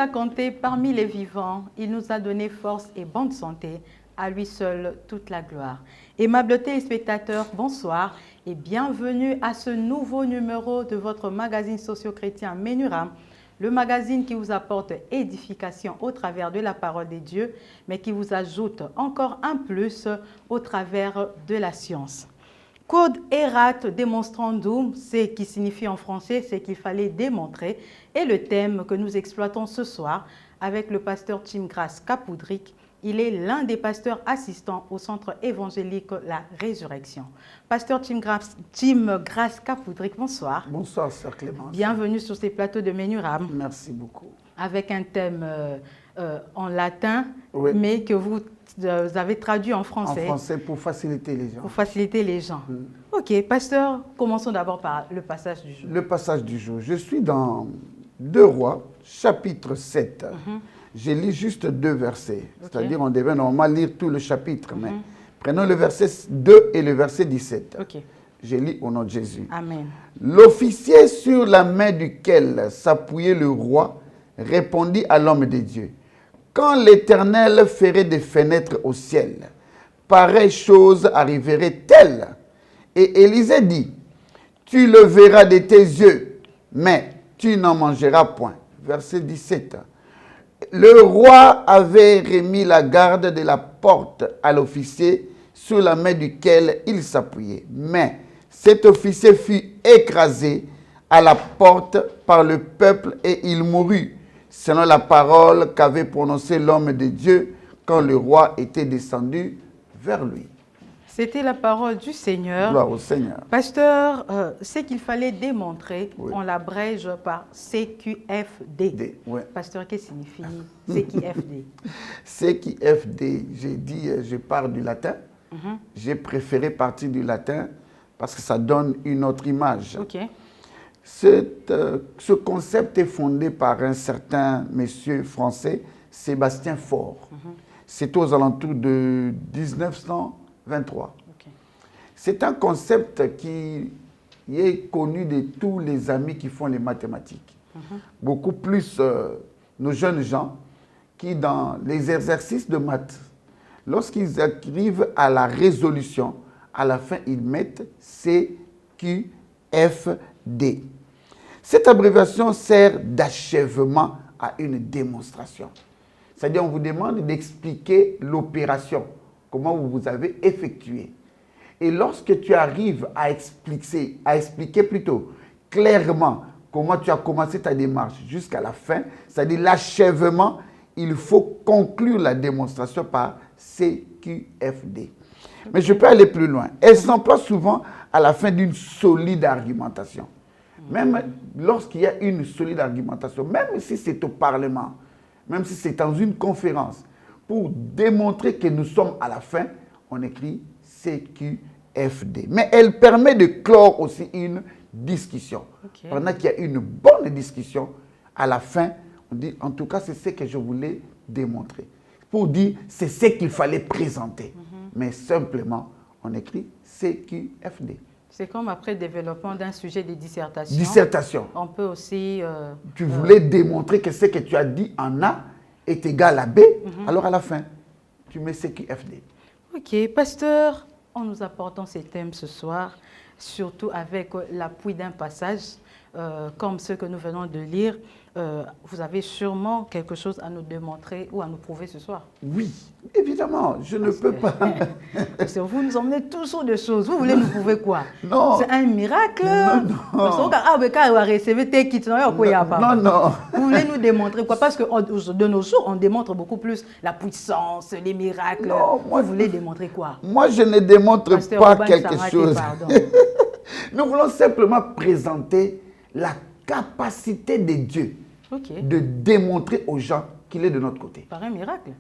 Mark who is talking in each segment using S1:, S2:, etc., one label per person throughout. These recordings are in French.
S1: A compté parmi les vivants, il nous a donné force et bonne santé, à lui seul toute la gloire. Aimables téléspectateurs, bonsoir et bienvenue à ce nouveau numéro de votre magazine socio-chrétien Ménuram, le magazine qui vous apporte édification au travers de la parole de Dieu, mais qui vous ajoute encore un plus au travers de la science. Quod erat demonstrandum, ce qui signifie en français, c'est qu'il fallait démontrer, est le thème que nous exploitons ce soir avec le pasteur Tim Grace Capoudric. Il est l'un des pasteurs assistants au centre évangélique La Résurrection. Pasteur Tim Grace Capoudric, bonsoir.
S2: Bonsoir, sœur Clémence.
S1: Bienvenue sur ces plateaux de Ménuram.
S2: Merci beaucoup.
S1: Avec un thème en latin,
S2: oui,
S1: mais que vous avez traduit en français.
S2: En français pour faciliter les gens.
S1: Pour faciliter les gens. Ok, pasteur, commençons d'abord par le passage du jour.
S2: Le passage du jour. Je suis dans 2 Rois, chapitre 7. Je lis juste 2 versets. C'est-à-dire, on devait normalement lire tout le chapitre. Mais prenons le verset 2 et le verset 17.
S1: Ok.
S2: Je lis au nom de Jésus.
S1: Amen.
S2: L'officier sur la main duquel s'appuyait le roi répondit à l'homme de Dieu. Quand l'Éternel ferait des fenêtres au ciel, pareille chose arriverait-elle? Et Élisée dit, tu le verras de tes yeux, mais tu n'en mangeras point. Verset 17. Le roi avait remis la garde de la porte à l'officier sur la main duquel il s'appuyait. Mais cet officier fut écrasé à la porte par le peuple et il mourut, selon la parole qu'avait prononcée l'homme de Dieu quand le roi était descendu vers lui.
S1: C'était la parole du Seigneur.
S2: Gloire au Seigneur.
S1: Pasteur, ce qu'il fallait démontrer,
S2: oui,
S1: on l'abrège par CQFD.
S2: Oui.
S1: Pasteur, qu'est-ce que signifie CQFD?
S2: CQFD, j'ai dit, je pars du latin. J'ai préféré partir du latin parce que ça donne une autre image.
S1: Ok.
S2: Ce concept est fondé par un certain monsieur français, Sébastien Faure. C'est aux alentours de 1923. Okay. C'est un concept qui est connu de tous les amis qui font les mathématiques. Beaucoup plus nos jeunes gens qui, dans les exercices de maths, lorsqu'ils arrivent à la résolution, à la fin, ils mettent CQFD. Cette abréviation sert d'achèvement à une démonstration. C'est-à-dire, on vous demande d'expliquer l'opération, comment vous avez effectué. Et lorsque tu arrives à expliquer plutôt clairement comment tu as commencé ta démarche jusqu'à la fin, c'est-à-dire l'achèvement, il faut conclure la démonstration par CQFD. Mais je peux aller plus loin. Elle s'emploie souvent à la fin d'une solide argumentation. Même lorsqu'il y a une solide argumentation, même si c'est au Parlement, même si c'est dans une conférence, pour démontrer que nous sommes à la fin, on écrit CQFD. Mais elle permet de clore aussi une discussion. Okay. Pendant qu'il y a une bonne discussion, à la fin, on dit, en tout cas, c'est ce que je voulais démontrer. Pour dire, c'est ce qu'il fallait présenter. Mais simplement, on écrit CQFD.
S1: C'est comme après le développement d'un sujet de dissertation.
S2: Dissertation.
S1: On peut aussi...
S2: tu voulais démontrer que ce que tu as dit en A est égal à B. Alors à la fin, tu mets CQFD.
S1: Ok, pasteur, en nous apportant ces thèmes ce soir, surtout avec l'appui d'un passage comme ce que nous venons de lire, vous avez sûrement quelque chose à nous démontrer ou à nous prouver ce soir.
S2: Oui, évidemment, je ne peux pas.
S1: Parce que vous nous emmenez toujours des choses. Vous voulez nous prouver quoi?
S2: Non.
S1: C'est un miracle.
S2: Non. Non, non.
S1: Vous voulez nous démontrer quoi? Parce que de nos jours, on démontre beaucoup plus la puissance, les miracles.
S2: Non, moi,
S1: vous voulez démontrer quoi?
S2: Moi, je ne démontre
S1: Pasteur
S2: pas
S1: Urban
S2: quelque
S1: Sarate,
S2: chose.
S1: pardon.
S2: Nous voulons simplement présenter la capacité de Dieu de démontrer aux gens qu'il est de notre côté.
S1: Par un miracle.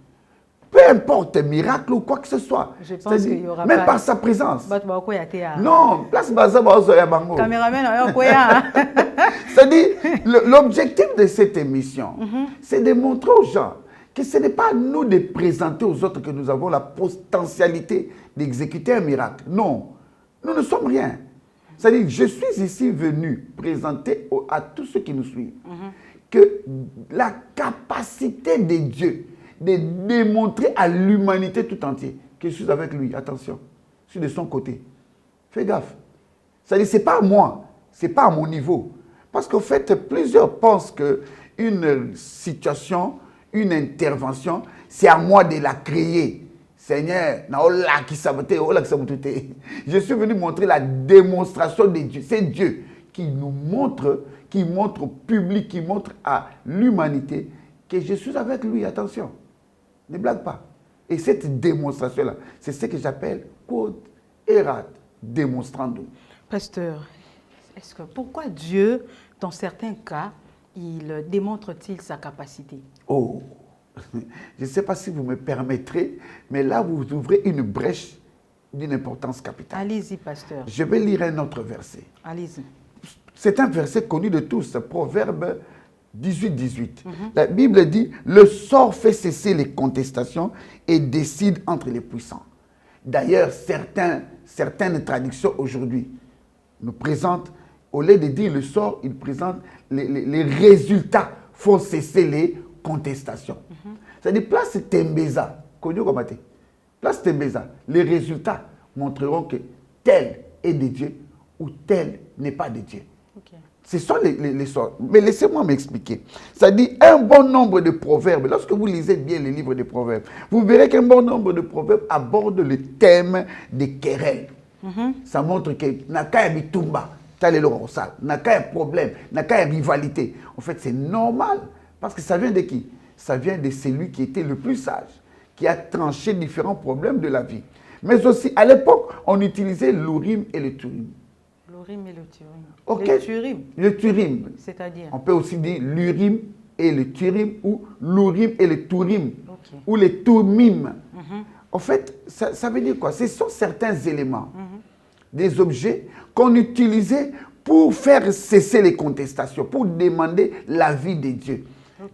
S2: Peu importe, miracle ou quoi que ce soit.
S1: Je pense qu'il y aura
S2: même
S1: pas...
S2: par sa présence.
S1: Non,
S2: Non, place Baza Bazoya Bango.
S1: Caméraman,
S2: C'est-à-dire, l'objectif de cette émission, c'est de montrer aux gens que ce n'est pas à nous de présenter aux autres que nous avons la potentialité d'exécuter un miracle. Non, nous ne sommes rien. C'est-à-dire, je suis ici venu présenter à tous ceux qui nous suivent que la capacité de Dieu de démontrer à l'humanité tout entière que je suis avec lui. Attention, je suis de son côté. Fais gaffe. C'est-à-dire, ce n'est pas à moi, ce n'est pas à mon niveau. Parce qu'en fait, plusieurs pensent qu'une situation, une intervention, c'est à moi de la créer. Seigneur, je suis venu montrer la démonstration de Dieu. C'est Dieu qui nous montre, qui montre au public, qui montre à l'humanité que je suis avec lui. Attention, ne blague pas. Et cette démonstration-là, c'est ce que j'appelle quod erat demonstrandum.
S1: Pasteur, pourquoi Dieu, dans certains cas, il démontre-t-il sa capacité?
S2: Oh, je ne sais pas si vous me permettrez, mais là, vous ouvrez une brèche d'une importance capitale.
S1: Allez-y, pasteur.
S2: Je vais lire un autre verset.
S1: Allez-y.
S2: C'est un verset connu de tous, Proverbe 18-18. La Bible dit, le sort fait cesser les contestations et décide entre les puissants. D'ailleurs, certaines traductions aujourd'hui nous présentent, au lieu de dire le sort, ils présentent les résultats font cesser les contestations. C'est-à-dire, place Tembeza, connu comme place Tembeza, les résultats montreront que tel est de Dieu ou tel n'est pas de Dieu. Ce sont les sorts. Mais laissez-moi m'expliquer. Ça dit un bon nombre de proverbes. Lorsque vous lisez bien les livres de proverbes, vous verrez qu'un bon nombre de proverbes abordent le thème des querelles. Ça montre que Naka Bitumba, Naka problème, Naka rivalité. En fait, c'est normal. Parce que ça vient de qui? Ça vient de celui qui était le plus sage, qui a tranché différents problèmes de la vie. Mais aussi, à l'époque, on utilisait l'Urim et le Turim.
S1: L'Urim et le Turim.
S2: Okay.
S1: Le Turim.
S2: Le Turim.
S1: C'est-à-dire?
S2: On peut aussi dire l'Urim et le Turim ou l'Urim et le Turim. Ou les Tumim. En fait, ça veut dire quoi? Ce sont certains éléments, des objets qu'on utilisait pour faire cesser les contestations, pour demander l'avis de Dieu.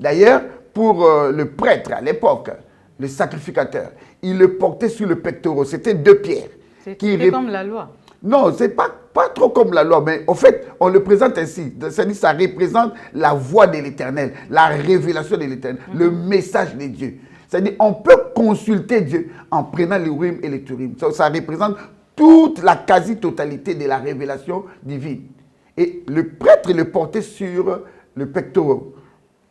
S2: D'ailleurs, pour le prêtre à l'époque, le sacrificateur, il le portait sur le pectoral. C'était 2 pierres.
S1: C'était comme la loi.
S2: Non, ce n'est pas trop comme la loi, mais en fait, on le présente ainsi. C'est-à-dire, ça représente la voix de l'Éternel, la révélation de l'Éternel, le message de Dieu. C'est-à-dire, on peut consulter Dieu en prenant les Urim et les Turim. Ça représente toute la quasi-totalité de la révélation divine. Et le prêtre le portait sur le pectoral.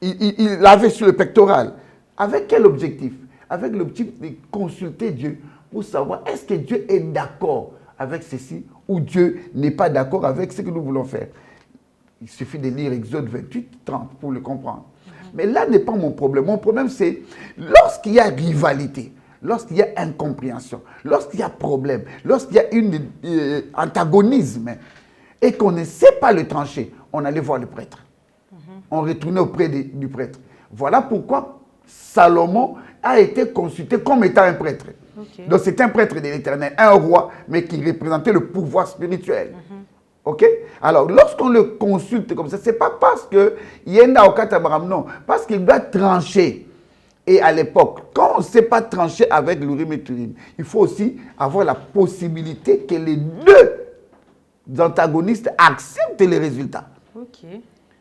S2: Il l'avait sur le pectoral. Avec quel objectif? Avec l'objectif de consulter Dieu pour savoir est-ce que Dieu est d'accord avec ceci ou Dieu n'est pas d'accord avec ce que nous voulons faire. Il suffit de lire Exode 28, 30 pour le comprendre. Mais là n'est pas mon problème. Mon problème, c'est lorsqu'il y a rivalité, lorsqu'il y a incompréhension, lorsqu'il y a problème, lorsqu'il y a un antagonisme et qu'on ne sait pas le trancher, on allait voir le prêtre. On retournait auprès du prêtre. Voilà pourquoi Salomon a été consulté comme étant un prêtre. Donc c'est un prêtre de l'Éternel, un roi, mais qui représentait le pouvoir spirituel. Ok? Alors, lorsqu'on le consulte comme ça, ce n'est pas parce que Yenda Okatabaram, non, parce qu'il doit trancher. Et à l'époque, quand on ne sait pas trancher avec l'Urim et Turim, il faut aussi avoir la possibilité que les deux antagonistes acceptent les résultats.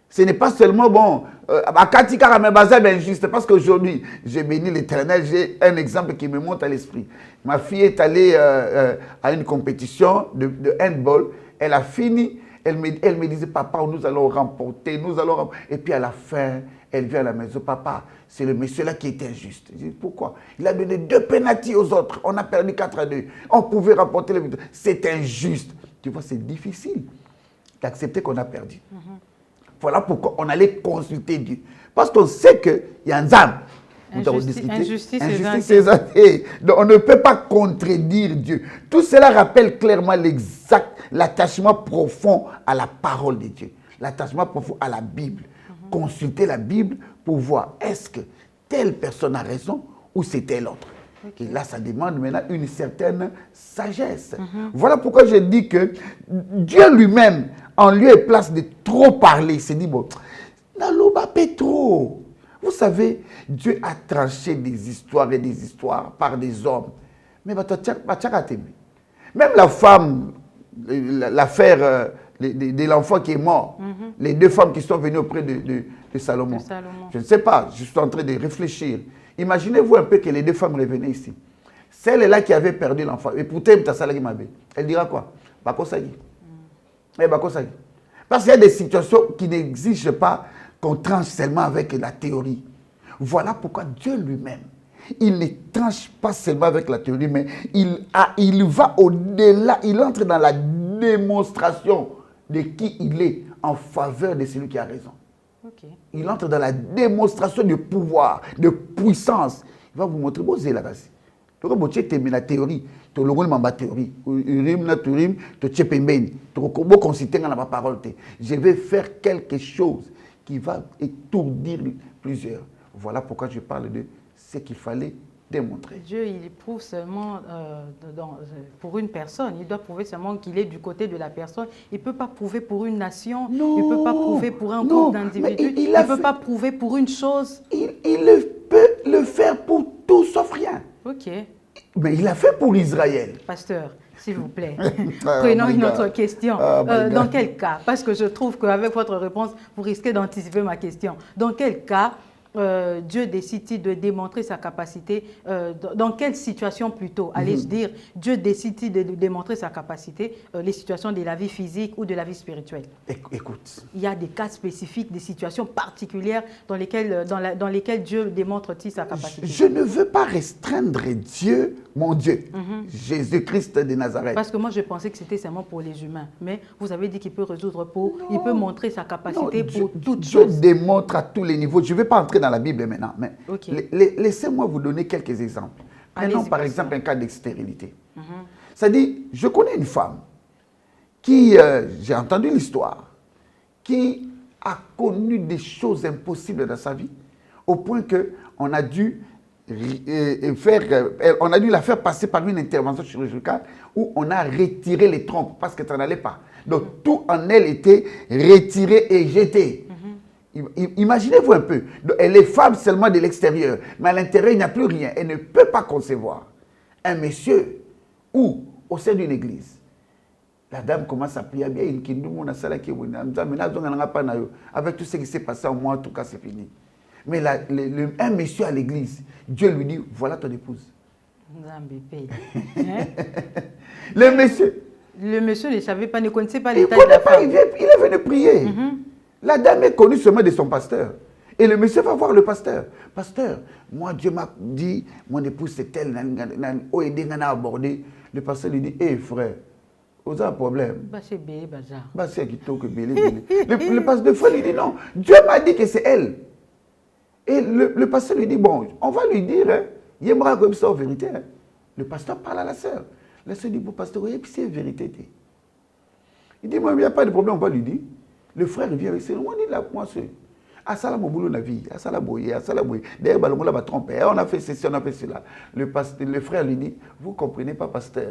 S2: Ce n'est pas seulement, bon, injuste, parce qu'aujourd'hui, j'ai béni l'Éternel, j'ai un exemple qui me monte à l'esprit. Ma fille est allée à une compétition de handball, elle a fini, Elle me disait, papa, nous allons remporter, nous allons remporter. Et puis à la fin, elle vient à la maison, papa, c'est le monsieur-là qui était injuste. Je dis, pourquoi? Il a donné 2 pénaltys aux autres. On a perdu 4-2. On pouvait remporter le but. C'est injuste. Tu vois, c'est difficile d'accepter qu'on a perdu. Voilà pourquoi on allait consulter Dieu. Parce qu'on sait qu'il y a un âme.
S1: Injustice
S2: et donc on ne peut pas contredire Dieu. Tout cela rappelle clairement l'attachement profond à la parole de Dieu. L'attachement profond à la Bible. Consulter la Bible pour voir est-ce que telle personne a raison ou c'est telle autre. Et là, ça demande maintenant une certaine sagesse. Voilà pourquoi je dis que Dieu lui-même, en lieu et place de trop parler, il s'est dit, bon, n'aloba pas trop. Vous savez, Dieu a tranché des histoires et des histoires par des hommes. Mais même la femme, l'affaire de l'enfant qui est mort, les 2 femmes qui sont venues auprès de Salomon. Je ne sais pas, je suis en train de réfléchir. Imaginez-vous un peu que les 2 femmes revenaient ici. Celle-là qui avait perdu l'enfant, et pourtant, elle dira quoi? Bakosagi. Parce qu'il y a des situations qui n'exigent pas qu'on tranche seulement avec la théorie. Voilà pourquoi Dieu lui-même, il ne tranche pas seulement avec la théorie, mais il va au-delà, il entre dans la démonstration de qui il est en faveur de celui qui a raison. Il entre dans la démonstration de pouvoir, de puissance. Il va vous montrer, vous avez la base. La théorie, tu as théorie, je vais faire quelque chose qui va étourdir plusieurs. Voilà pourquoi je parle de ce qu'il fallait démontrer.
S1: Dieu, il prouve seulement pour une personne. Il doit prouver seulement qu'il est du côté de la personne. Il ne peut pas prouver pour une nation.
S2: Non,
S1: il ne peut pas prouver pour un groupe d'individus. Il ne peut pas prouver pour une chose.
S2: Il peut le faire pour tout sauf rien.
S1: Ok.
S2: Mais il l'a fait pour Israël.
S1: Pasteur, s'il vous plaît, prenons une autre question. Dans quel cas? Parce que je trouve qu'avec votre réponse, vous risquez d'anticiper ma question. Dans quel cas Dieu décide de démontrer sa capacité? Dans quelle situation plutôt? Allez-je dire, Dieu décide de démontrer sa capacité, les situations de la vie physique ou de la vie spirituelle?
S2: Écoute.
S1: Il y a des cas spécifiques, des situations particulières dans lesquelles Dieu démontre-t-il sa capacité?
S2: Je ne veux pas restreindre Dieu, mon Dieu, Jésus-Christ de Nazareth.
S1: Parce que moi, je pensais que c'était seulement pour les humains. Mais vous avez dit qu'il peut résoudre il peut montrer sa capacité pour toutes choses.
S2: Dieu démontre à tous les niveaux. Je ne vais pas entrer dans la Bible maintenant, mais laissez-moi vous donner quelques exemples. Prenons par exemple un cas d'extérilité. C'est-à-dire, je connais une femme qui, j'ai entendu l'histoire, qui a connu des choses impossibles dans sa vie, au point qu'on a dû la faire passer par une intervention chirurgicale où on a retiré les trompes parce que ça n'allait pas. Donc tout en elle était retiré et jeté. Imaginez-vous un peu, elle est femme seulement de l'extérieur, mais à l'intérieur il n'y a plus rien. Elle ne peut pas concevoir un monsieur ou au sein d'une église. La dame commence à prier bien, avec tout ce qui s'est passé en moi, en tout cas c'est fini. Mais un monsieur à l'église, Dieu lui dit, voilà ton épouse.
S1: Le monsieur ne savait pas, ne connaissait pas l'état de la femme.
S2: Il est venu prier. La dame est connue seulement de son pasteur. Et le monsieur va voir le pasteur. Pasteur, moi Dieu m'a dit, mon épouse c'est elle, abordé. Le pasteur lui dit, hé frère, vous avez un problème.
S1: C'est belé bazar.
S2: C'est le pasteur de frère lui dit, non, Dieu m'a dit que c'est elle. Et le pasteur lui dit, bon, on va lui dire, il y aura comme ça en vérité. Le pasteur parle à la sœur. La sœur dit, bon pasteur, oui, c'est vérité. Il dit, moi, il n'y a pas de problème, on va lui dire. Le frère vient avec ses on dit là, moi, c'est. À ça, mon boulot, la vie. À ça, la boyer, à ça, la boyer. D'ailleurs, on l'a trompé. On a fait ceci, on a fait cela. Le frère lui dit, vous ne comprenez pas, pasteur.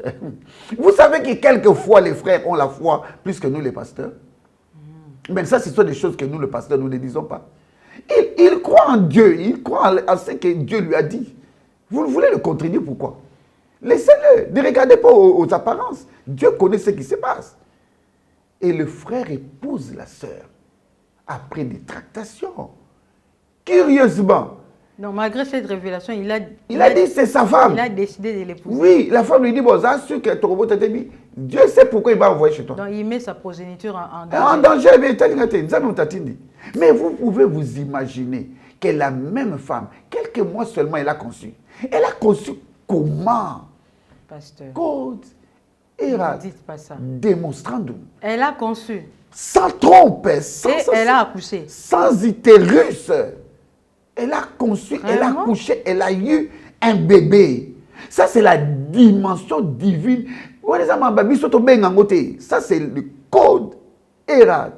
S2: Vous savez que quelquefois, les frères ont la foi plus que nous, les pasteurs. Mais ça, ce sont des choses que nous, le pasteur, nous ne disons pas. Il croit en Dieu. Il croit en ce que Dieu lui a dit. Vous voulez le contredire, pourquoi? Laissez-le. Ne regardez pas aux apparences. Dieu connaît ce qui se passe. Et le frère épouse la sœur après des tractations. Curieusement.
S1: Donc, malgré cette révélation, il a
S2: dit c'est sa femme.
S1: Il a décidé de l'épouser.
S2: Oui, la femme lui dit, bon, ça, sûr que ton robot t'a dit, Dieu sait pourquoi il va envoyer chez toi.
S1: Donc il met sa progéniture en
S2: danger. Mais vous pouvez vous imaginer que la même femme, quelques mois seulement, elle a conçu. Elle a conçu comment?
S1: Pasteur.
S2: Code.
S1: Ne dites pas ça.
S2: Démonstrandum.
S1: Elle a conçu.
S2: Sans trompe.
S1: Elle a accouché.
S2: Sans utérus. Elle a conçu,
S1: Vraiment?
S2: elle a accouché, elle a eu un bébé. Ça, c'est la dimension divine. Ça, c'est le code Erat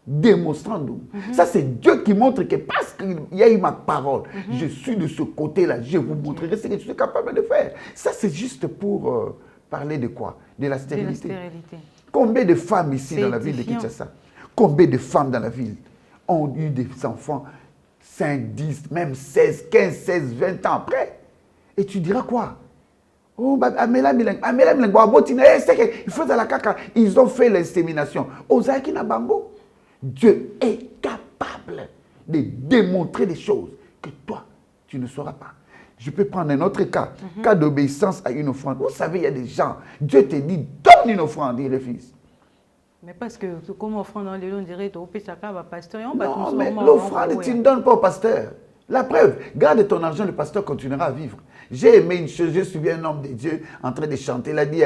S2: démonstrandum. Ça, c'est Dieu qui montre que parce qu'il y a eu ma parole, je suis de ce côté-là, je vous montrerai ce que je suis capable de faire. Ça, c'est juste pour parler de quoi? De la stérilité. Combien de femmes ici dans la ville de Kinshasa, combien de femmes dans la ville ont eu des enfants 5, 10, même 16, 15, 16, 20 ans après? Et tu diras quoi? Oh, ils ont fait l'insémination. Ozaki na bango. Dieu est capable de démontrer des choses que toi, tu ne sauras pas. Je peux prendre un autre cas, cas d'obéissance à une offrande. Vous savez, il y a des gens, Dieu te dit, donne une offrande, ils refusent.
S1: Mais parce que comme offrande, on dirait, pasteur.
S2: Non, mais l'offrande, tu ne donnes pas au pasteur. La preuve, garde ton argent, le pasteur continuera à vivre. J'ai aimé une chose, j'ai suivi un homme de Dieu en train de chanter. Il a dit,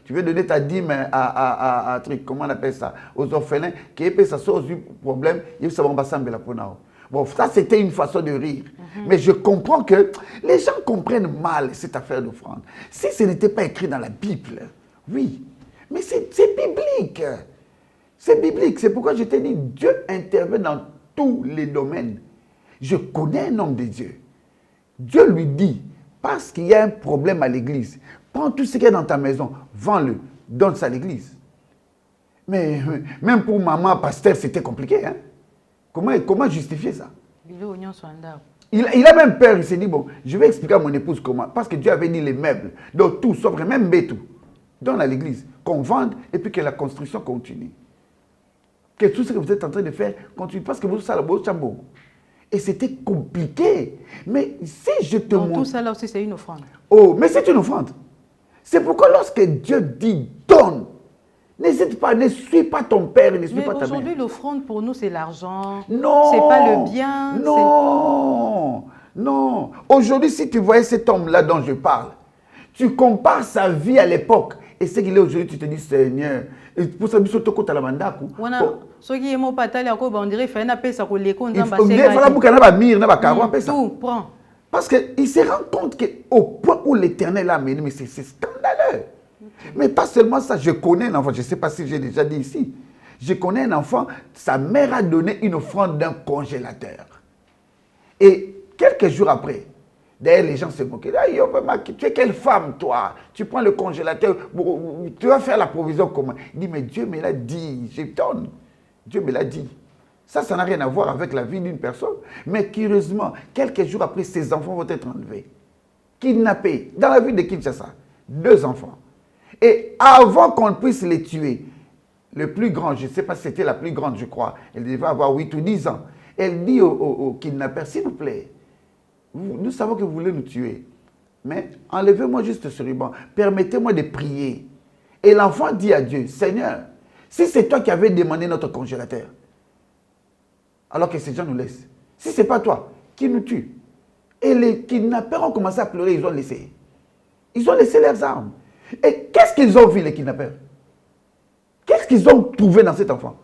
S2: tu veux donner ta dîme à truc, comment on appelle ça, aux orphelins, qui peut ça soit du problème, il faut savoir la ponao. Bon, ça c'était une façon de rire. Mais je comprends que les gens comprennent mal cette affaire d'offrande. Si ce n'était pas écrit dans la Bible, oui, mais c'est biblique. C'est biblique. C'est pourquoi je t'ai dit, Dieu intervient dans tous les domaines. Je connais un homme de Dieu. Dieu lui dit, parce qu'il y a un problème à l'église, prends tout ce qu'il y a dans ta maison, vends-le, donne ça à l'église. Mais même pour maman, pasteur, c'était compliqué. Hein? Comment justifier ça? Il a même peur, il s'est dit, bon, je vais expliquer à mon épouse comment. Parce que Dieu avait dit les meubles, donc tout, sauf même bétou, donne à l'église, qu'on vende et puis que la construction continue. Que tout ce que vous êtes en train de faire continue. Parce que vous savez, le chambo. Et c'était compliqué. Mais si je te montre...
S1: tout ça là aussi, c'est une offrande.
S2: Oh, mais c'est une offrande. C'est pourquoi lorsque Dieu dit donne, n'hésite pas, ne suis pas ton père, ne suis pas ta mère.
S1: Aujourd'hui, l'offrande pour nous, c'est l'argent.
S2: Non.
S1: C'est pas le bien.
S2: Non. Non. Aujourd'hui, si tu voyais cet homme-là dont je parle, tu compares sa vie à l'époque et ce qu'il est aujourd'hui, tu te dis, Seigneur, et pour ça, tu te à la mandaku.
S1: Ce qui est mon patal, on dirait qu'il tout, prends.
S2: Parce qu'il se rend compte qu'au point où l'Éternel a amené, mais c'est scandaleux. Mais pas seulement ça, je connais un enfant, je ne sais pas si j'ai déjà dit ici, je connais un enfant, sa mère a donné une offrande d'un congélateur. Et quelques jours après, d'ailleurs les gens se moquaient, tu es quelle femme toi? Tu prends le congélateur, tu vas faire la provision comment? Il dit, mais Dieu me l'a dit, je donne. Dieu me l'a dit. Ça n'a rien à voir avec la vie d'une personne. Mais curieusement, quelques jours après, ces enfants vont être enlevés. Kidnappés. Dans la ville de Kinshasa, 2 enfants. Et avant qu'on puisse les tuer, le plus grand, je ne sais pas si c'était la plus grande, je crois, elle devait avoir 8 ou 10 ans. Elle dit aux kidnappeurs, s'il vous plaît, nous savons que vous voulez nous tuer, mais enlevez-moi juste ce ruban, permettez-moi de prier. Et l'enfant dit à Dieu, Seigneur, si c'est toi qui avais demandé notre congélateur, alors que ces gens nous laissent, si ce n'est pas toi, qui nous tue? Et les kidnappeurs ont commencé à pleurer, ils ont laissé. Ils ont laissé leurs armes. Et qu'est-ce qu'ils ont vu, les kidnappeurs? Qu'est-ce qu'ils ont trouvé dans cet enfant?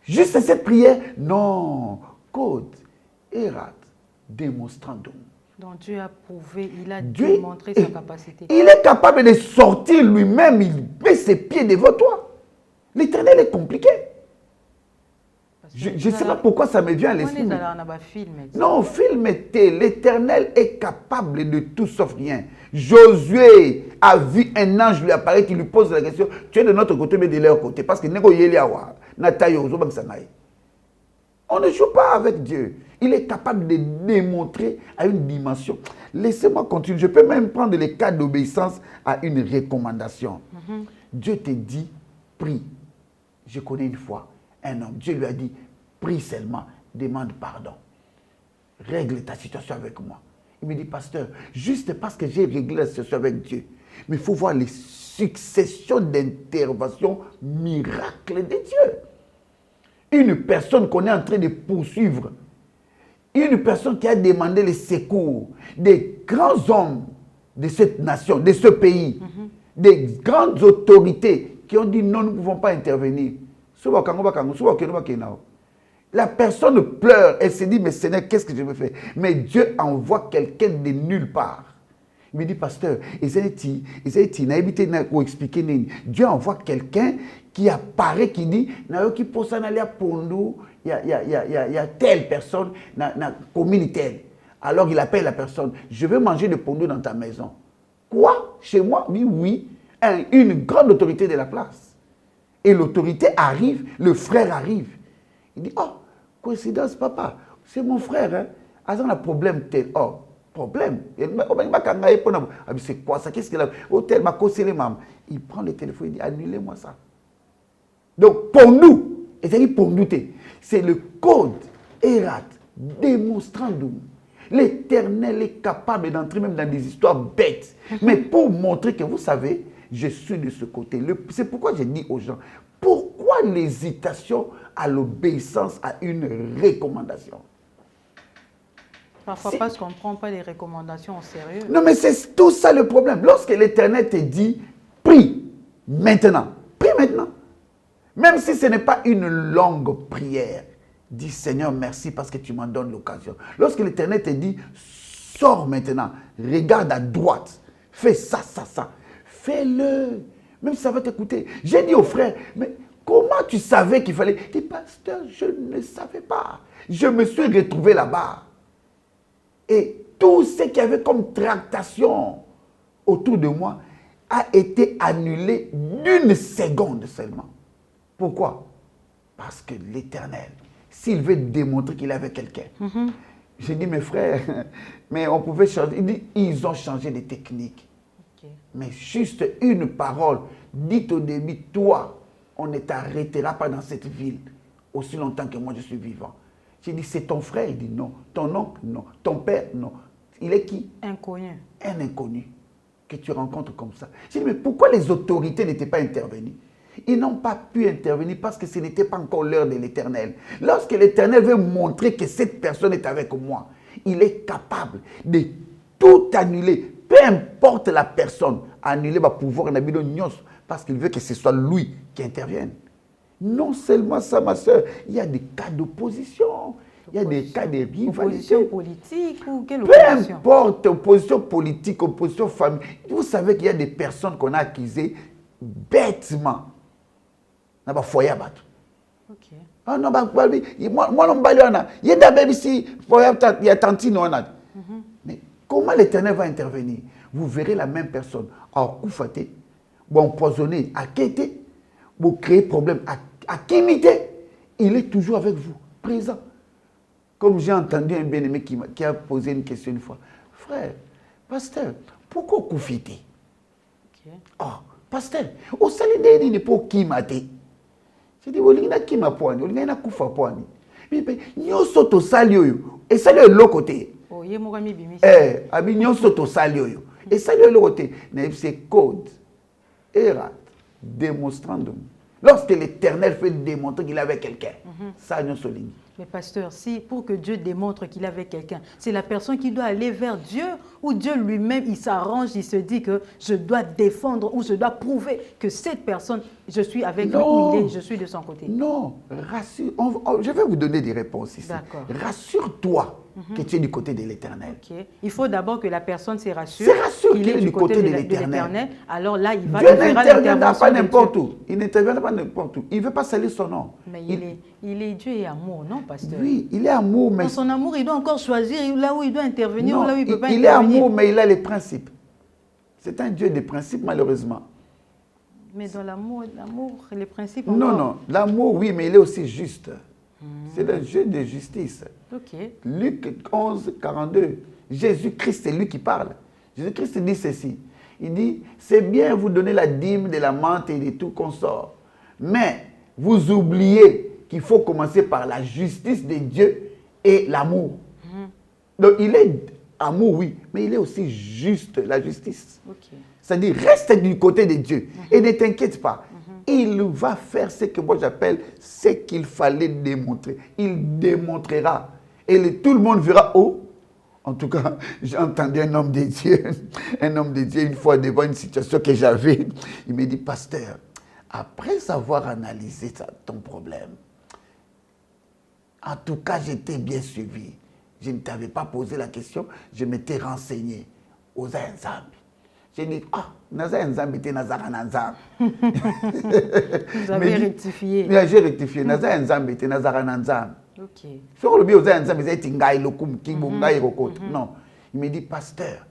S2: Juste cette prière? Non. Code, Erat, démonstrandum.
S1: Donc Dieu a prouvé, il a démontré sa capacité.
S2: Il est capable de sortir lui-même, il met ses pieds devant toi. L'Éternel est compliqué. Je ne sais pas pourquoi ça me vient à l'esprit. Non, film était. L'Éternel est capable de tout sauf rien. Josué a vu un ange lui apparaître qui lui pose la question, tu es de notre côté mais de leur côté. Parce que on ne joue pas avec Dieu. Il est capable de démontrer à une dimension. Laissez-moi continuer. Je peux même prendre les cas d'obéissance à une recommandation. Dieu te dit, prie. Je connais une fois un homme. Dieu lui a dit, prie seulement, demande pardon. Règle ta situation avec moi. Il me dit, pasteur, juste parce que j'ai réglé la situation avec Dieu, Mais il faut voir les successions d'interventions miracles de Dieu. Une personne qu'on est en train de poursuivre, une personne qui a demandé le secours, des grands hommes de cette nation, de ce pays, des grandes autorités qui ont dit non, nous ne pouvons pas intervenir. La personne pleure, elle se dit, mais Seigneur, qu'est-ce que je veux faire? Mais Dieu envoie quelqu'un de nulle part. Il me dit, pasteur, Dieu envoie quelqu'un qui apparaît, qui dit, il y a telle personne, commune telle. Alors il appelle la personne, je veux manger de pondou dans ta maison. Quoi? Chez moi? Oui, oui. Une grande autorité de la place. Et l'autorité arrive, le frère arrive. Il dit, oh, coïncidence, papa, c'est mon frère. Hein? Un problème tel. Oh, problème. C'est quoi ça? Qu'est-ce qu'il a? Il prend le téléphone, il dit, annulez-moi ça. Donc, pour nous, c'est le code Erat démonstrandum. L'Éternel est capable d'entrer même dans des histoires bêtes. Mais pour montrer que vous savez, je suis de ce côté. C'est pourquoi j'ai dit aux gens, pourquoi l'hésitation à l'obéissance à une recommandation?
S1: Parfois parce qu'on ne prend pas les recommandations au sérieux.
S2: Non, mais c'est tout ça le problème. Lorsque l'Éternel te dit, prie maintenant. Prie maintenant. Même si ce n'est pas une longue prière, dis Seigneur, merci parce que tu m'en donnes l'occasion. Lorsque l'Éternel te dit, sors maintenant, regarde à droite, fais ça, ça, ça. Fais-le. Même si ça va t'écouter. J'ai dit au frère, mais comment tu savais qu'il fallait? Il dit, pasteur, je ne savais pas. Je me suis retrouvé là-bas. Et tout ce qu'il y avait comme tractation autour de moi a été annulé d'une seconde seulement. Pourquoi? Parce que l'Éternel, s'il veut démontrer qu'il avait quelqu'un, j'ai dit, mes frères, mais on pouvait changer. Il dit, ils ont changé de technique. Okay. Mais juste une parole dite au début, toi, on ne t'arrêtera pas dans cette ville aussi longtemps que moi je suis vivant. J'ai dit, c'est ton frère? Il dit, non. Ton oncle? Non. Ton père? Non. Il est qui?
S1: Inconnu.
S2: Un inconnu que tu rencontres comme ça. J'ai dit, mais pourquoi les autorités n'étaient pas intervenues? Ils n'ont pas pu intervenir parce que ce n'était pas encore l'heure de l'Éternel. Lorsque l'Éternel veut montrer que cette personne est avec moi, il est capable de tout annuler. Peu importe la personne, annuler va pouvoir parce qu'il veut que ce soit lui qui intervienne. Non seulement ça, ma soeur, il y a des cas d'opposition, il y a des cas de rivalité.
S1: Opposition politique ou quelle
S2: opposition? Peu importe, opposition politique, opposition famille. Vous savez qu'il y a des personnes qu'on a accusées bêtement. Il y a mais comment l'Éternel va intervenir? Vous verrez la même personne à Koufate, ou empoisonner, à Kété, vous créez problème, à Kimité, il est toujours avec vous, présent. Comme j'ai entendu un bien-aimé qui a posé une question une fois. Frère, pasteur, pourquoi Koufite? Oh, pasteur, au salé n'est pas Kimate. J'ai dit, Olina Kima Poani, Olina Koufa Poani. Mais nous sommes au salio, et ça le côté.
S1: Oh, yé mourami bimi.
S2: Abi nous sommes au salio, et ça le côté. C'est code, Erat, démonstrandum. Lorsque l'Éternel fait démontrer qu'il avait quelqu'un, ça nous souligne.
S1: Mais pasteur, si pour que Dieu démontre qu'il avait quelqu'un, c'est la personne qui doit aller vers Dieu ou Dieu lui-même, il s'arrange, il se dit que je dois défendre ou je dois prouver que cette personne, je suis avec lui ou il est, je suis de son côté.
S2: Non, rassure. Je vais vous donner des réponses ici. Rassure-toi que tu es du côté de l'Éternel.
S1: Okay. Il faut d'abord que la personne se rassure
S2: qu'il est du côté de l'Éternel.
S1: Alors là, il va
S2: Dieu n'interviendra pas n'importe où. Il n'interviendra pas n'importe où. Il ne veut pas salir son nom.
S1: Mais il est Dieu et amour, non, pasteur?
S2: Oui, il est amour, mais...
S1: Dans son amour, il doit encore choisir là où il doit intervenir
S2: non,
S1: ou là où il ne peut pas
S2: intervenir.
S1: Il est
S2: amour, mais il a les principes. C'est un Dieu des principes, malheureusement.
S1: Mais dans l'amour, les principes...
S2: Non, l'amour, oui, mais il est aussi juste. C'est un jeu de justice.
S1: Okay.
S2: Luc 11, 42. Jésus-Christ, c'est lui qui parle. Jésus-Christ dit ceci. Il dit, c'est bien vous donner la dîme de la menthe et de tout consort. Mais vous oubliez qu'il faut commencer par la justice de Dieu et l'amour. Donc il est Amour, oui, mais il est aussi juste, la justice.
S1: Ok.
S2: C'est-à-dire, reste du côté de Dieu et ne t'inquiète pas. Il va faire ce que moi j'appelle ce qu'il fallait démontrer. Il démontrera. Et tout le monde verra, oh, en tout cas, j'ai entendu un homme de Dieu, une fois devant une situation que j'avais, il me dit, pasteur, après avoir analysé ton problème, en tout cas, j'étais bien suivi. Je ne t'avais pas posé la question, je m'étais renseigné aux Nzambi. J'ai dit, ah, Naza Nzambi était Nazara Nzambi.
S1: Vous avez rectifié.
S2: J'ai rectifié. Naza Nzambi était Nazara Nzambi.
S1: Ok.
S2: Sur le bio, Nzambi, il dit, non. Il me dit, pasteur,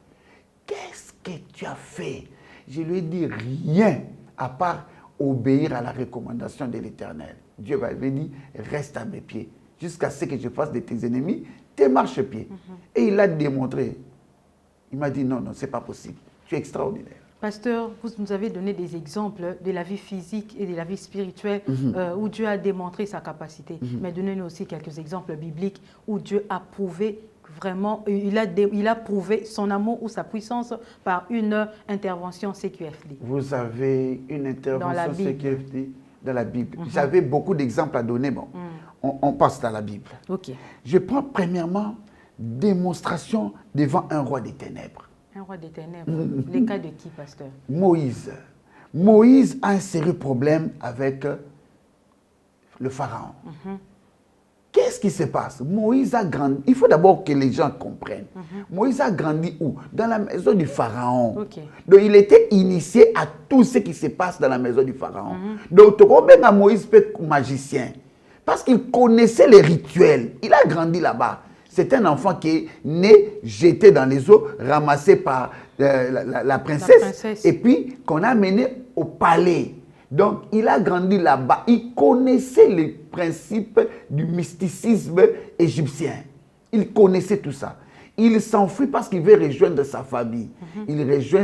S2: qu'est-ce que tu as fait? Je lui ai dit rien à part obéir à la recommandation de l'Éternel. Dieu m'avait dit, reste à mes pieds, jusqu'à ce que je fasse de tes ennemis tes marchepieds. Et il a démontré. Il m'a dit, non, non, ce n'est pas possible. Tu es extraordinaire.
S1: Pasteur, vous nous avez donné des exemples de la vie physique et de la vie spirituelle où Dieu a démontré sa capacité. Mais donnez-nous aussi quelques exemples bibliques où Dieu a prouvé vraiment, il a prouvé son amour ou sa puissance par une intervention CQFD.
S2: Vous avez une intervention CQFD dans la Bible. J'avais beaucoup d'exemples à donner. Bon, on passe dans la Bible.
S1: Ok.
S2: Je prends premièrement démonstration devant un roi des ténèbres.
S1: Un roi des ténèbres. Les cas de qui, pasteur?
S2: Moïse. Moïse a un sérieux problème avec le pharaon. Qu'est-ce qui se passe? Moïse a grandi. Il faut d'abord que les gens comprennent. Moïse a grandi où? Dans la maison du pharaon.
S1: Okay.
S2: Donc il était initié à tout ce qui se passe dans la maison du pharaon. Donc Moïse peut être magicien. Parce qu'il connaissait les rituels. Il a grandi là-bas. C'est un enfant qui est né, jeté dans les eaux, ramassé par la princesse, et puis qu'on a mené au palais. Donc, il a grandi là-bas. Il connaissait les principes du mysticisme égyptien. Il connaissait tout ça. Il s'enfuit parce qu'il veut rejoindre sa famille. Il rejoint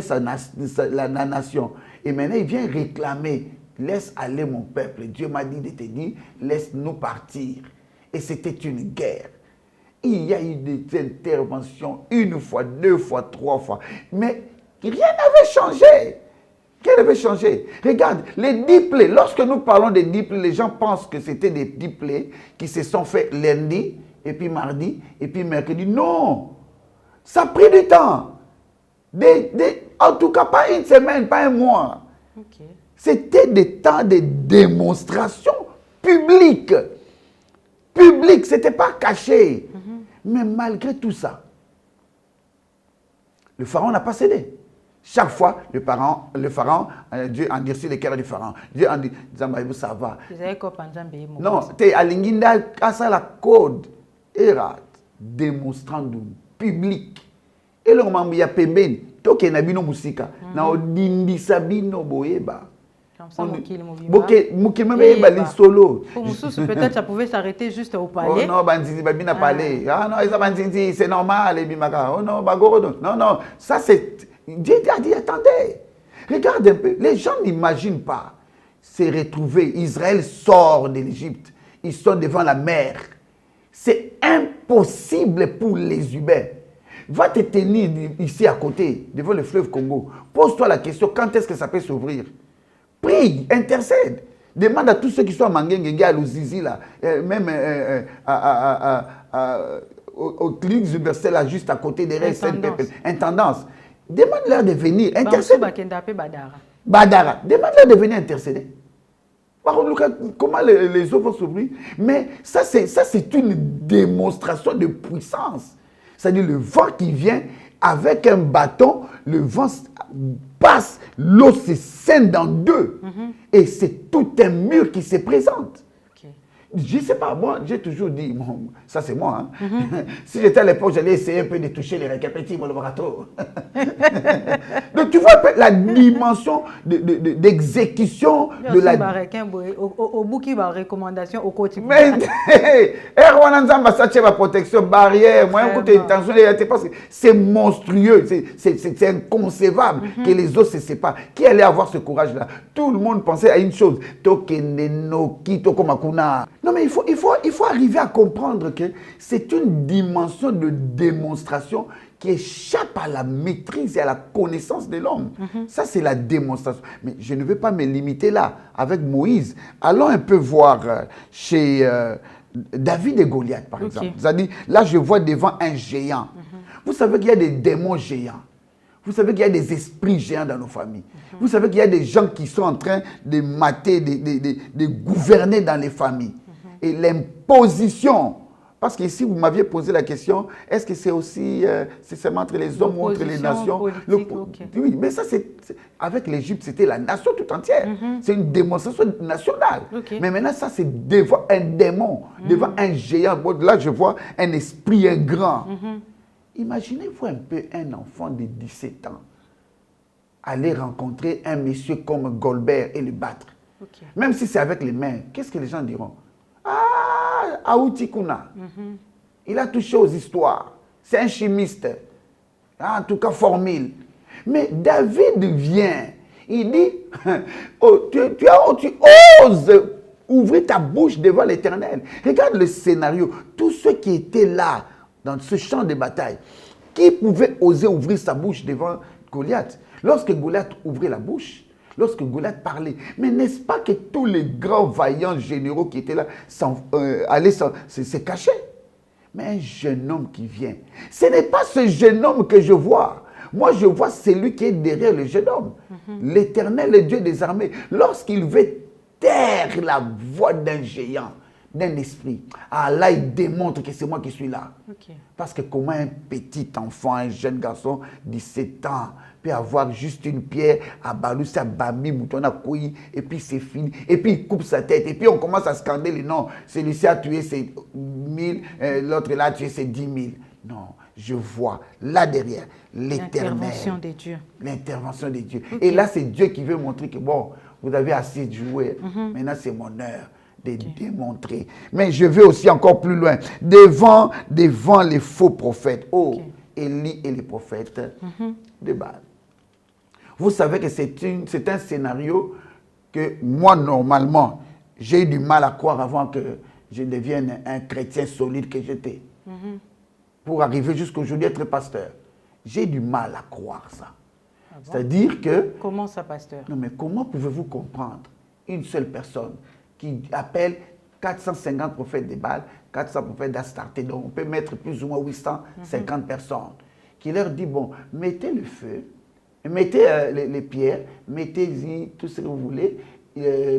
S2: la nation. Et maintenant, il vient réclamer, laisse aller mon peuple. Dieu m'a dit de te dire, laisse-nous partir. Et c'était une guerre. Il y a eu des interventions, une fois, deux fois, trois fois. Mais rien n'avait changé. Rien n'avait changé. Regarde, les 10 plaies. Lorsque nous parlons des 10 plaies, les gens pensent que c'était des 10 plaies qui se sont faits lundi, et puis mardi, et puis mercredi. Non. Ça a pris du temps. En tout cas, pas une semaine, pas un mois.
S1: Okay.
S2: C'était des temps de démonstration publique. Public, ce n'était pas caché. Mais malgré tout ça, le pharaon n'a pas cédé. Chaque fois, le pharaon, Dieu endurcit les cœurs du pharaon. Dieu en dit, ça va. Non, tu es à l'Inginda, à la code, démonstrant du public. Et le moment où il y a Pemben, toi qui es nabino musika, na odindi sabino boyeba.
S1: Peut-être ça pouvait s'arrêter juste au palais.
S2: Oh non, palais. Ah non, c'est normal. Oh non, non, ça c'est... Dieu a dit, attendez, regarde un peu. Les gens n'imaginent pas se retrouver. Israël sort de l'Égypte. Ils sont devant la mer. C'est impossible pour les humains. Va te tenir ici à côté, devant le fleuve Congo. Pose-toi la question, quand est-ce que ça peut s'ouvrir? Prie, intercède. Demande à tous ceux qui sont à Mangengue, à Luzizi, là, même aux cliniques universelles, là, juste à côté des restes, intendance. Demande-leur de venir intercéder. Badara. Demande-leur de venir intercéder. Comment les eaux vont s'ouvrir? Mais ça, c'est une démonstration de puissance. C'est-à-dire le vent qui vient avec un bâton, le vent passe, l'eau se scinde en deux. Et c'est tout un mur qui se présente. Je ne sais pas, moi, j'ai toujours dit, bon, ça c'est moi, hein. Si j'étais à l'époque, j'allais essayer un peu de toucher les récapitulatifs au laboratoire. Donc tu vois la dimension d'exécution de la...
S1: Au bout qui va recommandation au quotidien.
S2: Mais, protection, barrière, c'est monstrueux, c'est inconcevable que les autres se séparent. Qui allait avoir ce courage-là? Tout le monde pensait à une chose, Non, mais il faut arriver à comprendre que c'est une dimension de démonstration qui échappe à la maîtrise et à la connaissance de l'homme. Ça, c'est la démonstration. Mais je ne vais pas me limiter là. Avec Moïse, allons un peu voir chez David et Goliath, par exemple. C'est-à-dire, là, je vois devant un géant. Vous savez qu'il y a des démons géants. Vous savez qu'il y a des esprits géants dans nos familles. Vous savez qu'il y a des gens qui sont en train de mater, de gouverner dans les familles. Et l'imposition, parce qu'ici vous m'aviez posé la question, est-ce que c'est aussi, c'est seulement entre les hommes ou entre les nations? Oui, mais ça, avec l'Égypte, c'était la nation tout entière. C'est une démonstration nationale. Mais maintenant, ça, c'est devant un démon, devant un géant. Bon, là, je vois un esprit, un grand. Imaginez-vous un peu un enfant de 17 ans aller rencontrer un monsieur comme Goldberg et le battre. Même si c'est avec les mains, qu'est-ce que les gens diront? Ah, Aouti Kuna. Il a touché aux histoires. C'est un chimiste. En tout cas, formule. Mais David vient. Il dit, oh, tu oses ouvrir ta bouche devant l'Éternel. Regarde le scénario. Tous ceux qui étaient là, dans ce champ de bataille, qui pouvait oser ouvrir sa bouche devant Goliath? Lorsque Goliath ouvrait la bouche, lorsque Goliath parlait, mais n'est-ce pas que tous les grands vaillants généraux qui étaient là allaient se cacher? Mais un jeune homme qui vient, ce n'est pas ce jeune homme que je vois. Moi, je vois celui qui est derrière le jeune homme. L'Éternel, le Dieu des armées, lorsqu'il veut taire la voix d'un géant, d'un esprit, ah là, il démontre que c'est moi qui suis là. Parce que comment un petit enfant, un jeune garçon, 17 ans, peut avoir juste une pierre à balouser, à bambi, mouton à couille, et puis c'est fini. Et puis il coupe sa tête, et puis on commence à scander les noms. Celui-ci a tué ses 1000, l'autre là a tué ses 10 000. Non, je vois là derrière l'Éternel.
S1: L'intervention des dieux.
S2: L'intervention des dieux. Et là, c'est Dieu qui veut montrer que bon, vous avez assez de jouer. Maintenant, c'est mon heure de démontrer. Mais je vais aussi encore plus loin. Devant les faux prophètes. Oh, Élie et les prophètes de Baal. Vous savez que c'est un scénario que moi, normalement, j'ai eu du mal à croire avant que je devienne un chrétien solide que j'étais. Pour arriver jusqu'aujourd'hui à être pasteur. J'ai du mal à croire ça. Ah bon? C'est-à-dire que...
S1: Comment ça, pasteur?
S2: Non, mais comment pouvez-vous comprendre une seule personne qui appelle 450 prophètes de Baal, 400 prophètes d'Astarté, donc on peut mettre plus ou moins 850 personnes, qui leur dit, bon, mettez le feu, mettez les pierres, mettez-y tout ce que vous voulez,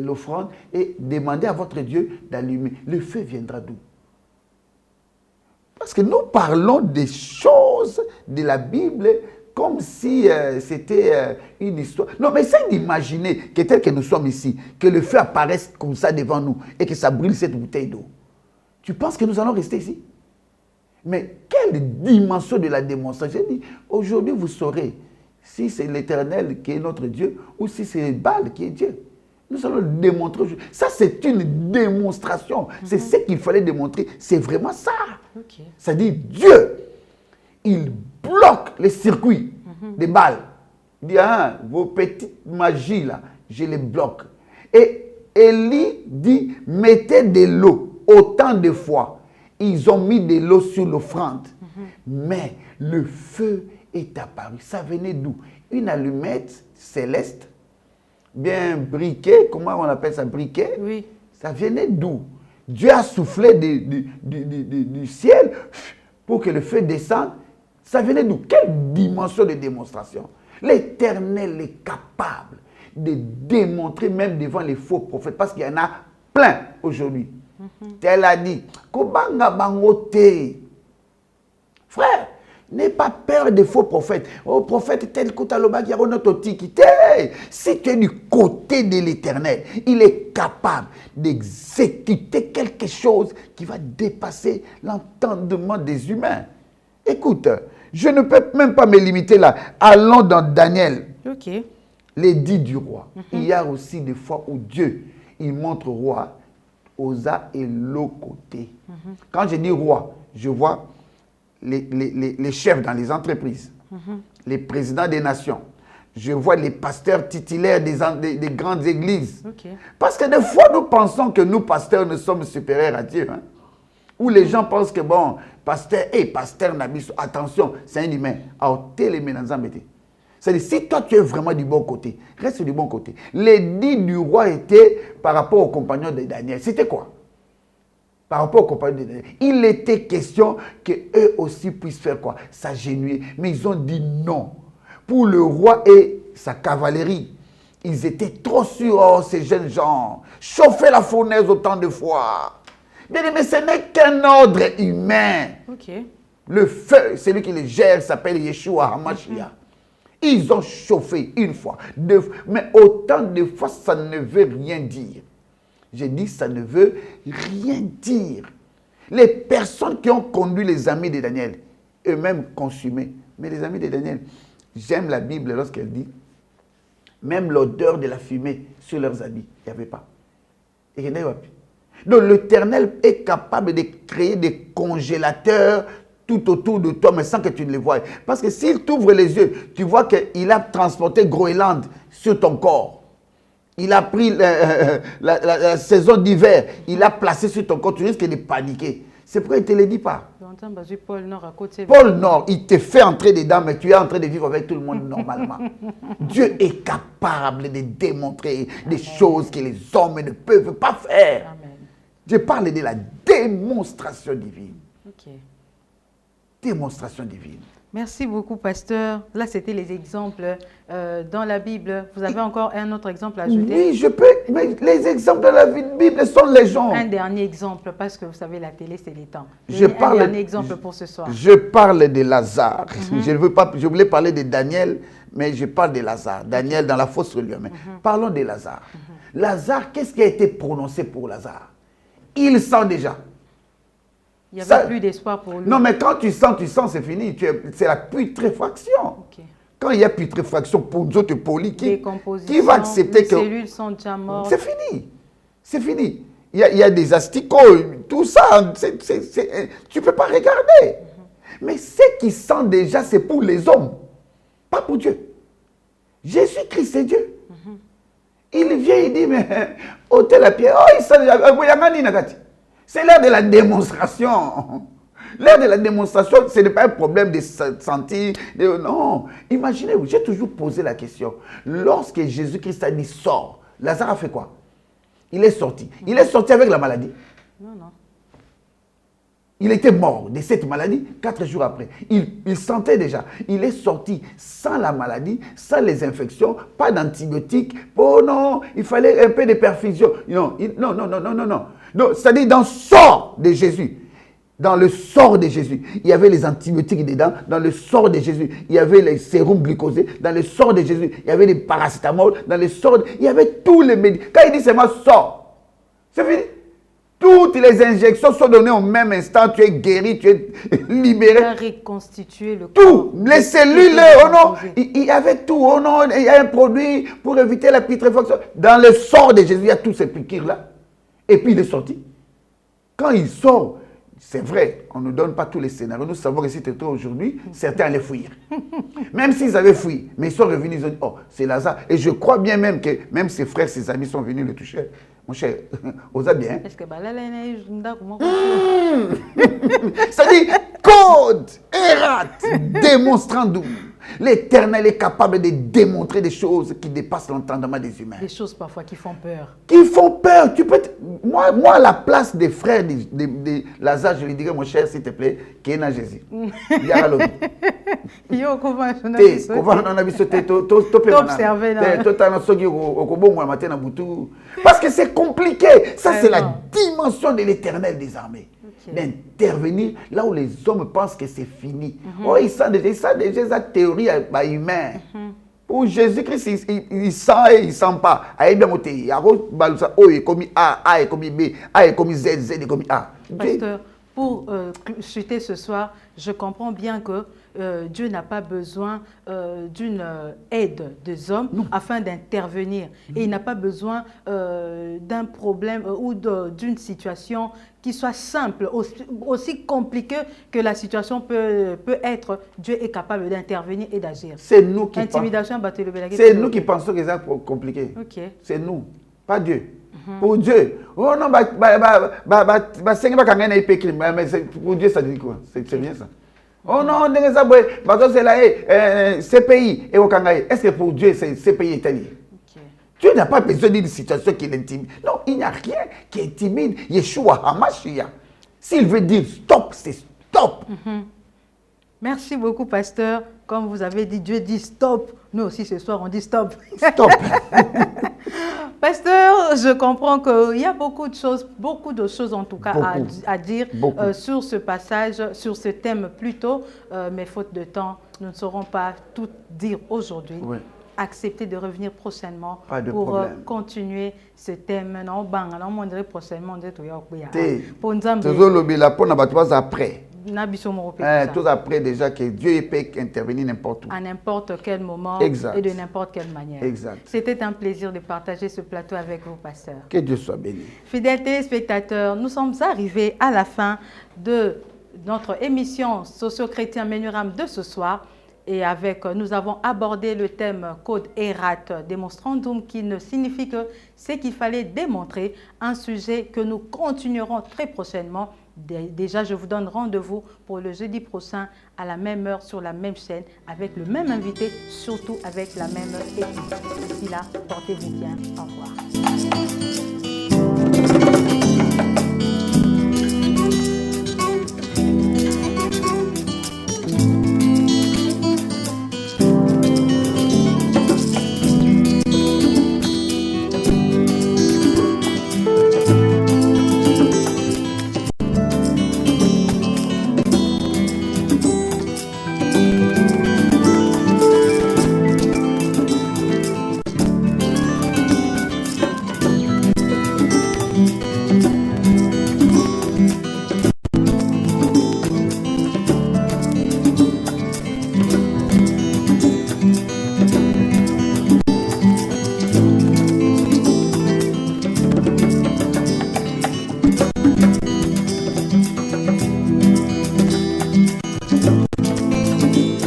S2: l'offrande, et demandez à votre Dieu d'allumer. Le feu viendra d'où? Parce que nous parlons des choses de la Bible comme si c'était une histoire. Non, mais c'est d'imaginer que tel que nous sommes ici, que le feu apparaisse comme ça devant nous et que ça brûle cette bouteille d'eau. Tu penses que nous allons rester ici? Mais quelle dimension de la démonstration? J'ai dit, aujourd'hui vous saurez si c'est l'Éternel qui est notre Dieu ou si c'est Baal qui est Dieu. Nous allons le démontrer. Ça, c'est une démonstration. C'est ce qu'il fallait démontrer. C'est vraiment ça. C'est-à-dire, Dieu, il bloque les circuits des balles. Il dit, ah, vos petites magies là, je les bloque. Et Élie dit, mettez de l'eau autant de fois. Ils ont mis de l'eau sur l'offrande. Mais le feu est apparu. Ça venait d'où? Une allumette céleste, bien briquet, comment on appelle ça, briquet? Oui. Ça venait d'où? Dieu a soufflé du ciel pour que le feu descende. Ça venait d'où? Quelle dimension de démonstration? L'Éternel est capable de démontrer même devant les faux prophètes, parce qu'il y en a plein aujourd'hui. Tel a dit, Kobanga bangote. Frère, n'aie pas peur des faux prophètes. Oh, prophète tel Koutaloba qui a notre tikité. Si tu es du côté de l'Éternel, il est capable d'exécuter quelque chose qui va dépasser l'entendement des humains. Écoute, je ne peux même pas me limiter là. Allons dans Daniel. L'édit du roi. Il y a aussi des fois où Dieu, il montre au roi Osa et l'autre côté. Quand je dis roi, je vois les chefs dans les entreprises, les présidents des nations, Je vois les pasteurs titulaires des grandes églises.
S1: Ok.
S2: Parce que des fois, nous pensons que nous, pasteurs, nous sommes supérieurs à Dieu. Hein? Ou les gens pensent que, bon, pasteur Nabiso, attention, c'est un humain. Alors, c'est-à-dire, si toi, tu es vraiment du bon côté, reste du bon côté. Les dits du roi étaient par rapport aux compagnons de Daniel. C'était quoi? Par rapport aux compagnons de Daniel. Il était question qu'eux aussi puissent faire quoi? S'agenouiller. Mais ils ont dit non. Pour le roi et sa cavalerie, ils étaient trop sûrs, oh, ces jeunes gens, chauffer la fournaise autant de fois. Mais ce n'est qu'un ordre humain.
S1: Okay.
S2: Le feu, celui qui le gère, s'appelle Yeshua HaMashiach. Ils ont chauffé une fois, deux fois, mais autant de fois, ça ne veut rien dire. J'ai dit, ça ne veut rien dire. Les personnes qui ont conduit les amis de Daniel, eux-mêmes consumés. Mais les amis de Daniel, j'aime la Bible lorsqu'elle dit, même l'odeur de la fumée sur leurs habits, il n'y avait pas. Et il n'y en avait plus. Donc l'Éternel est capable de créer des congélateurs tout autour de toi, mais sans que tu ne les voies. Parce que s'il t'ouvre les yeux, tu vois qu'il a transporté Groenland sur ton corps. Il a pris la saison d'hiver, il a placé sur ton corps, tu risques de paniquer. C'est pourquoi il ne te le dit pas. Pôle Nord, il te fait entrer dedans, mais tu es en train de vivre avec tout le monde normalement. Dieu est capable de démontrer des choses que les hommes ne peuvent pas faire.
S1: Amen.
S2: Je parle de la démonstration divine.
S1: Ok.
S2: Démonstration divine.
S1: Merci beaucoup, pasteur. Là, c'était les exemples dans la Bible. Vous avez encore un autre exemple à ajouter?
S2: Oui, je peux. Mais les exemples de la Bible sont légion.
S1: Un dernier exemple, parce que vous savez, la télé, c'est les temps.
S2: Un
S1: dernier exemple pour ce soir.
S2: Je parle de Lazare. Je voulais parler de Daniel, mais je parle de Lazare. Daniel dans la fosse lieu. Parlons de Lazare. Lazare, qu'est-ce qui a été prononcé pour Lazare? Il sent déjà.
S1: Il n'y avait plus d'espoir pour lui.
S2: Non, mais quand tu sens, c'est fini. C'est la putréfaction.
S1: Okay.
S2: Quand il y a putréfaction pour nous autres polis, qui va accepter que...
S1: Les cellules sont déjà mortes.
S2: C'est fini. C'est fini. Il y a des asticots, tout ça. Tu ne peux pas regarder. Mais ce qui sent déjà, c'est pour les hommes. Pas pour Dieu. Jésus-Christ, c'est Dieu. Il vient, il dit, mais ôtez la pierre. Oh, il sent déjà. C'est l'heure de la démonstration. L'heure de la démonstration, ce n'est pas un problème de sentir. Non. Imaginez-vous, j'ai toujours posé la question. Lorsque Jésus-Christ a dit sors, Lazare a fait quoi? Il est sorti. Il est sorti avec la maladie.
S1: Non, non.
S2: Il était mort de cette maladie 4 jours après. Il sentait déjà. Il est sorti sans la maladie, sans les infections, pas d'antibiotiques. Oh non, il fallait un peu de perfusion. Non, non. C'est-à-dire dans le sort de Jésus. Dans le sort de Jésus, il y avait les antibiotiques dedans. Dans le sort de Jésus, il y avait les sérums glucosés. Dans le sort de Jésus, il y avait les paracétamol. Dans le sort, il y avait tous les médicaments. Quand il dit seulement sort, c'est fini. Toutes les injections sont données au même instant. Tu es guéri, tu es libéré.
S1: Il a reconstitué le corps.
S2: Tout, les cellules, oh non, il y avait tout, oh non, il y a un produit pour éviter la putréfaction. Dans le sort de Jésus, il y a tous ces piqûres-là. Et puis il est sorti. Quand il sort, c'est vrai, on ne donne pas tous les scénarios. Nous savons que si tu étais aujourd'hui, certains allaient fuir. Même s'ils avaient fui, mais ils sont revenus, ils ont dit, oh, c'est Lazare. Et je crois bien même que même ses frères, ses amis sont venus le toucher. Mon cher, osa bien.
S1: Est-ce que là,
S2: c'est-à-dire, code, errate, démonstrant d'où. L'Éternel est capable de démontrer des choses qui dépassent l'entendement des humains.
S1: Des choses parfois qui font peur.
S2: Qui font peur. Tu peux moi, à la place des frères de Lazare, je lui dirais, mon cher, s'il te plaît, qui est dans Jésus. Parce que c'est compliqué. Ça, c'est la dimension de l'Éternel des armées. D'intervenir là où les hommes pensent que c'est fini. Oh, ils sentent déjà sa théorie humaine. Pour Jésus-Christ, il sent et il ne sent pas.
S1: Pasteur, pour chuter ce soir, je comprends bien que Dieu n'a pas besoin d'une aide des hommes afin d'intervenir. Et il n'a pas besoin d'un problème ou d'une situation qui soit simple, aussi compliqué que la situation peut être, Dieu est capable d'intervenir et d'agir.
S2: C'est nous qui
S1: Intimidation,
S2: c'est nous qui pensons que c'est compliqué.
S1: Okay.
S2: C'est nous, pas Dieu. Pour Dieu, oh non, pour Dieu, ça dit quoi? C'est bien ça. Oh non, ces pays, est-ce que pour Dieu, ces pays est lié? Dieu n'a pas besoin d'une situation qui l'intimide. Non, il n'y a rien qui intimide Yeshua HaMashiach. S'il veut dire stop, c'est stop.
S1: Merci beaucoup, pasteur. Comme vous avez dit, Dieu dit stop. Nous aussi, ce soir, on dit stop.
S2: Stop.
S1: Pasteur, je comprends qu'il y a beaucoup de choses en tout cas à dire sur ce passage, sur ce thème plutôt, mais faute de temps, nous ne saurons pas tout dire aujourd'hui.
S2: Oui.
S1: Accepter de revenir prochainement
S2: pour
S1: continuer ce thème. Non, on dirait prochainement, on dirait
S2: pour après. Tout après déjà que Dieu peut intervenir n'importe où.
S1: À n'importe quel moment
S2: exact.
S1: Et de n'importe quelle manière.
S2: Exact.
S1: C'était un plaisir de partager ce plateau avec vous, pasteur.
S2: Que Dieu soit béni.
S1: Fidèles téléspectateurs, nous sommes arrivés à la fin de notre émission Socio-Chrétien Menuram de ce soir. Et nous avons abordé le thème Code Erat Demonstrandum, qui ne signifie que ce qu'il fallait démontrer, un sujet que nous continuerons très prochainement. Déjà, je vous donne rendez-vous pour le jeudi prochain à la même heure sur la même chaîne avec le même invité, surtout avec la même équipe. D'ici là, portez-vous bien. Au revoir.